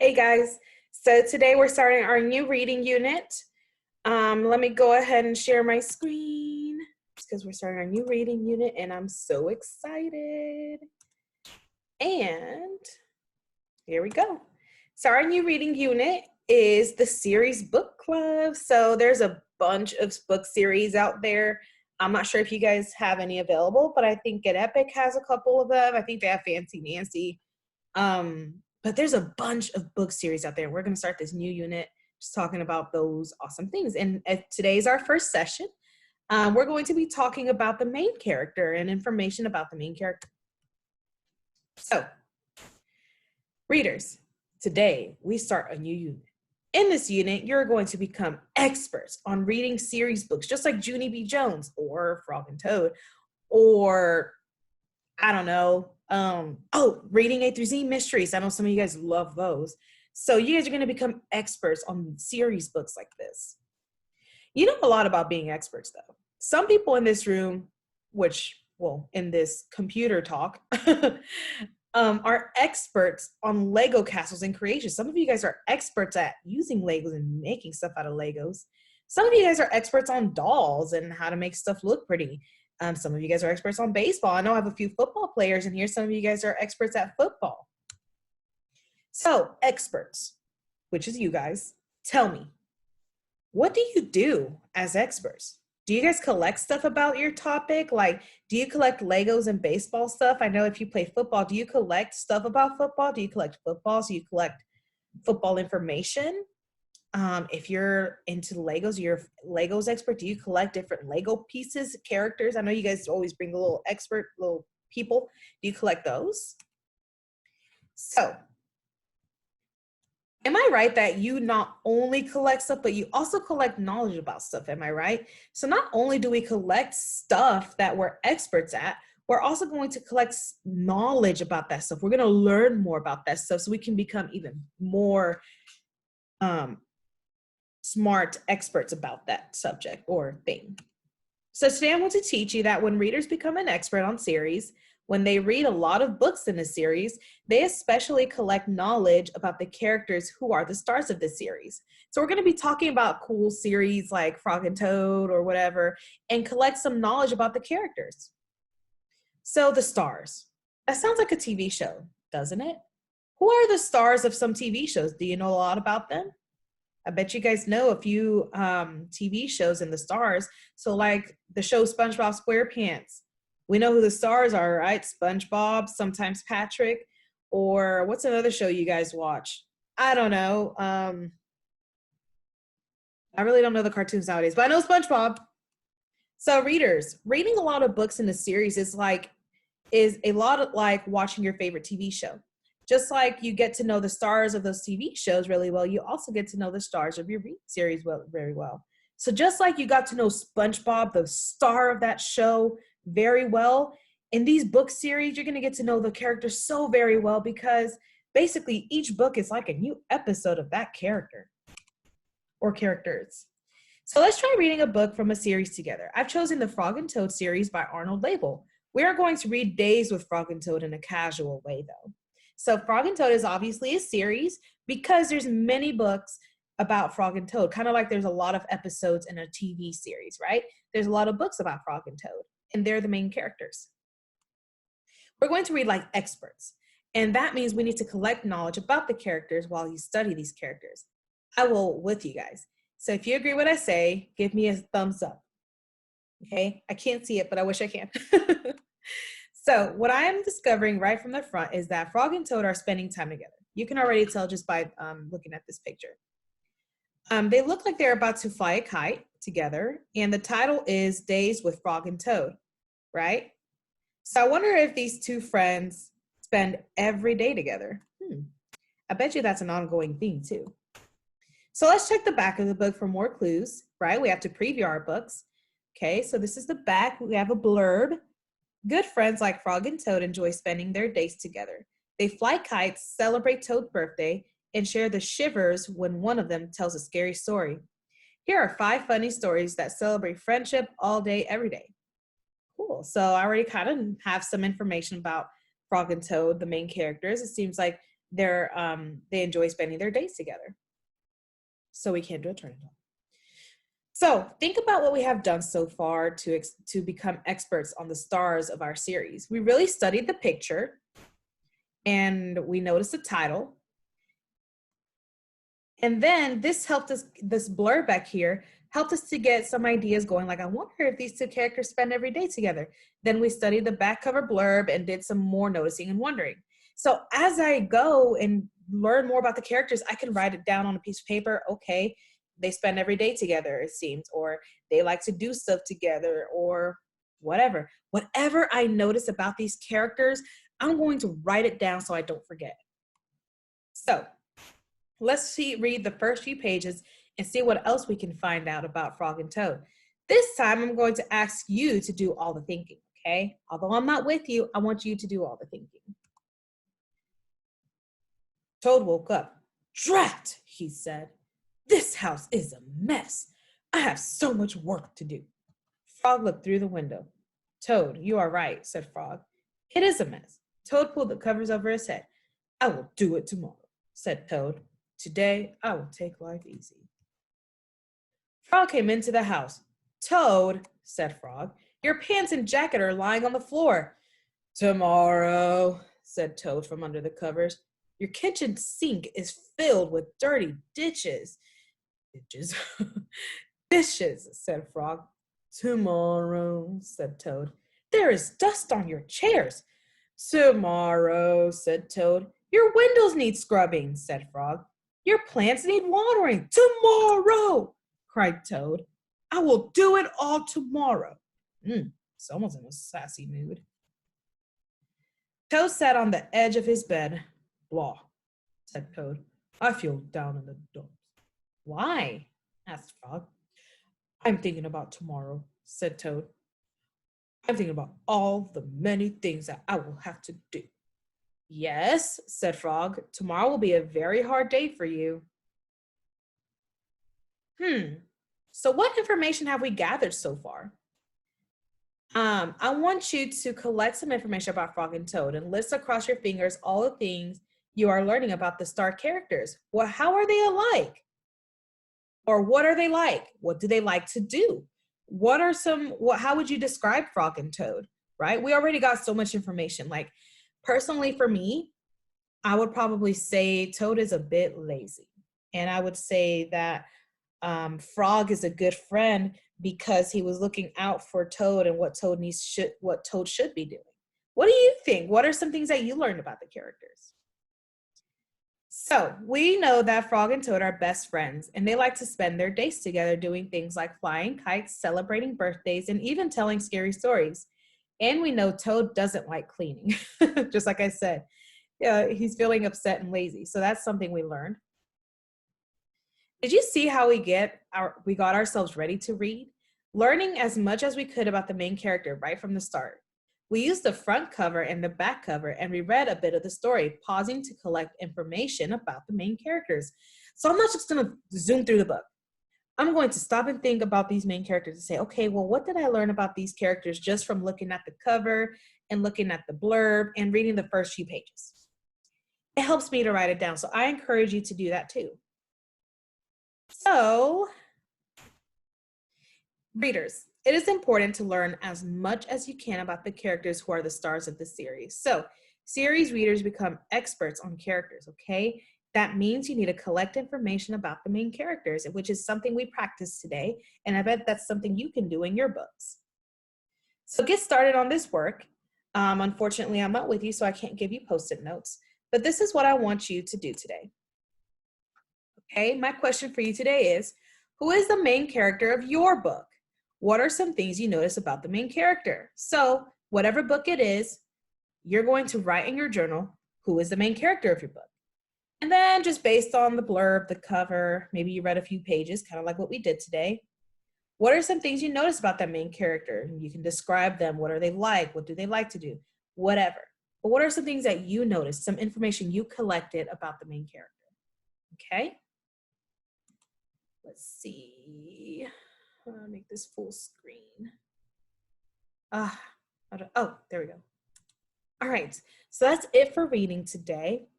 Hey guys, so today we're starting our new reading unit. Let me go ahead and share my screen because we're starting our new reading unit and I'm so excited. And here we go. So our new reading unit is the series book club. So there's a bunch of book series out there. I'm not sure if you guys have any available, but I think Get Epic has a couple of them. I think they have Fancy Nancy. But there's a bunch of book series out there. We're going to start this new unit just talking about those awesome things. And today's our first session. We're going to be talking about the main character and information about the main character. So, readers, today we start a new unit. In this unit, you're going to become experts on reading series books, just like Junie B. Jones or Frog and Toad, or I don't know, reading A through Z mysteries. I know some of you guys love those. So you guys are going to become experts on series books like this. You know a lot about being experts, though. Some people in this room, in this computer talk, are experts on Lego castles and creation. Some of you guys are experts at using Legos and making stuff out of Legos. Some of you guys are experts on dolls and how to make stuff look pretty. Some of you guys are experts on baseball. I know I have a few football players in here. Some of you guys are experts at football. So, experts, which is you guys, tell me, what do you do as experts? Do you guys collect stuff about your topic? Like, do you collect Legos and baseball stuff? I know if you play football, do you collect stuff about football? Do you collect footballs? Do you collect football information? If you're into Legos, you're a Legos expert. Do you collect different Lego pieces, characters? I know you guys always bring the little people. Do you collect those? So, am I right that you not only collect stuff, but you also collect knowledge about stuff? Am I right? So not only do we collect stuff that we're experts at, we're also going to collect knowledge about that stuff. We're going to learn more about that stuff so we can become even more smart experts about that subject or thing. So today I'm going to teach you that when readers become an expert on series, when they read a lot of books in a series, they especially collect knowledge about the characters who are the stars of the series. So we're going to be talking about cool series like Frog and Toad or whatever, and collect some knowledge about the characters. So the stars. That sounds like a TV show, doesn't it? Who are the stars of some TV shows? Do you know a lot about them? I bet you guys know a few TV shows and the stars. So like the show SpongeBob SquarePants. We know who the stars are, right? SpongeBob, sometimes Patrick, or what's another show you guys watch? I don't know. I really don't know the cartoons nowadays, but I know SpongeBob. So readers, reading a lot of books in a series is a lot of like watching your favorite TV show. Just like you get to know the stars of those TV shows really well, you also get to know the stars of your reading series very well. So just like you got to know SpongeBob, the star of that show, very well, in these book series, you're going to get to know the characters so very well because basically each book is like a new episode of that character or characters. So let's try reading a book from a series together. I've chosen the Frog and Toad series by Arnold Label. We are going to read Days with Frog and Toad in a casual way though. So Frog and Toad is obviously a series because there's many books about Frog and Toad, kind of like there's a lot of episodes in a TV series, right? There's a lot of books about Frog and Toad, and they're the main characters. We're going to read like experts, and that means we need to collect knowledge about the characters while you study these characters. I will with you guys. So if you agree with what I say, give me a thumbs up. Okay? I can't see it, but I wish I can. So what I am discovering right from the front is that Frog and Toad are spending time together. You can already tell just by looking at this picture. They look like they're about to fly a kite together, and the title is Days with Frog and Toad, right? So I wonder if these two friends spend every day together. I bet you that's an ongoing theme too. So let's check the back of the book for more clues, right? We have to preview our books. Okay, so this is the back. We have a blurb. Good friends like Frog and Toad enjoy spending their days together. They fly kites, celebrate Toad's birthday, and share the shivers when one of them tells a scary story. Here are 5 funny stories that celebrate friendship all day, every day. Cool. So I already kind of have some information about Frog and Toad, the main characters. It seems like they enjoy spending their days together. So we can't do a turn it on. So think about what we have done so far to become experts on the stars of our series. We really studied the picture and we noticed the title. And then this helped us, this blurb back here, helped us to get some ideas going. Like, I wonder if these two characters spend every day together. Then we studied the back cover blurb and did some more noticing and wondering. So as I go and learn more about the characters, I can write it down on a piece of paper. Okay, they spend every day together, it seems, or they like to do stuff together, or whatever. Whatever I notice about these characters, I'm going to write it down so I don't forget. So let's read the first few pages and see what else we can find out about Frog and Toad. This time I'm going to ask you to do all the thinking, okay? Although I'm not with you, I want you to do all the thinking. Toad woke up. Drat, he said. This house is a mess. I have so much work to do. Frog looked through the window. Toad, you are right, said Frog. It is a mess. Toad pulled the covers over his head. I will do it tomorrow, said Toad. Today, I will take life easy. Frog came into the house. Toad, said Frog, your pants and jacket are lying on the floor. Tomorrow, said Toad from under the covers. Your kitchen sink is filled with dirty dishes. Dishes, said Frog. Tomorrow, said Toad. There is dust on your chairs. Tomorrow, said Toad. Your windows need scrubbing, said Frog. Your plants need watering. Tomorrow, cried Toad. I will do it all tomorrow. Someone's in a sassy mood. Toad sat on the edge of his bed. Blah, said Toad. I feel down in the dumps. Why? Asked Frog. I'm thinking about tomorrow, said Toad. I'm thinking about all the many things that I will have to do. Yes, said Frog. Tomorrow will be a very hard day for you. So what information have we gathered so far? I want you to collect some information about Frog and Toad and list across your fingers all the things you are learning about the star characters. Well, how are they alike? Or what are they like? What do they like to do? How would you describe Frog and Toad, right? We already got so much information. Like, personally for me, I would probably say Toad is a bit lazy. And I would say that Frog is a good friend because he was looking out for Toad and what Toad should be doing. What do you think? What are some things that you learned about the characters? So we know that Frog and Toad are best friends, and they like to spend their days together doing things like flying kites, celebrating birthdays, and even telling scary stories. And we know Toad doesn't like cleaning, just like I said. He's feeling upset and lazy. So that's something we learned. Did you see how we got ourselves ready to read? Learning as much as we could about the main character right from the start. We used the front cover and the back cover and reread a bit of the story, pausing to collect information about the main characters. So I'm not just going to zoom through the book. I'm going to stop and think about these main characters and say, okay, well, what did I learn about these characters just from looking at the cover and looking at the blurb and reading the first few pages? It helps me to write it down. So I encourage you to do that too. So, readers, it is important to learn as much as you can about the characters who are the stars of the series. So, series readers become experts on characters, okay? That means you need to collect information about the main characters, which is something we practice today, and I bet that's something you can do in your books. So get started on this work. Unfortunately, I'm not with you, so I can't give you Post-it notes, but this is what I want you to do today. Okay, my question for you today is, who is the main character of your book? What are some things you notice about the main character? So whatever book it is, you're going to write in your journal, who is the main character of your book? And then just based on the blurb, the cover, maybe you read a few pages, kind of like what we did today. What are some things you notice about that main character? You can describe them. What are they like? What do they like to do? Whatever. But what are some things that you noticed, some information you collected about the main character? Okay. Let's see. I'll make this full screen. Oh, there we go. All right, so that's it for reading today.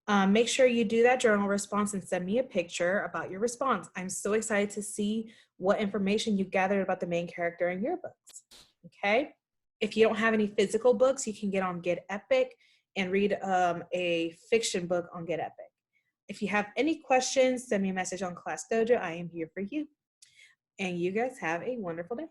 Make sure you do that journal response and send me a picture about your response. I'm so excited to see what information you gathered about the main character in your books. Okay? If you don't have any physical books, you can get on Get Epic and read a fiction book on Get Epic. If you have any questions, send me a message on Class Dojo. I am here for you. And you guys have a wonderful day.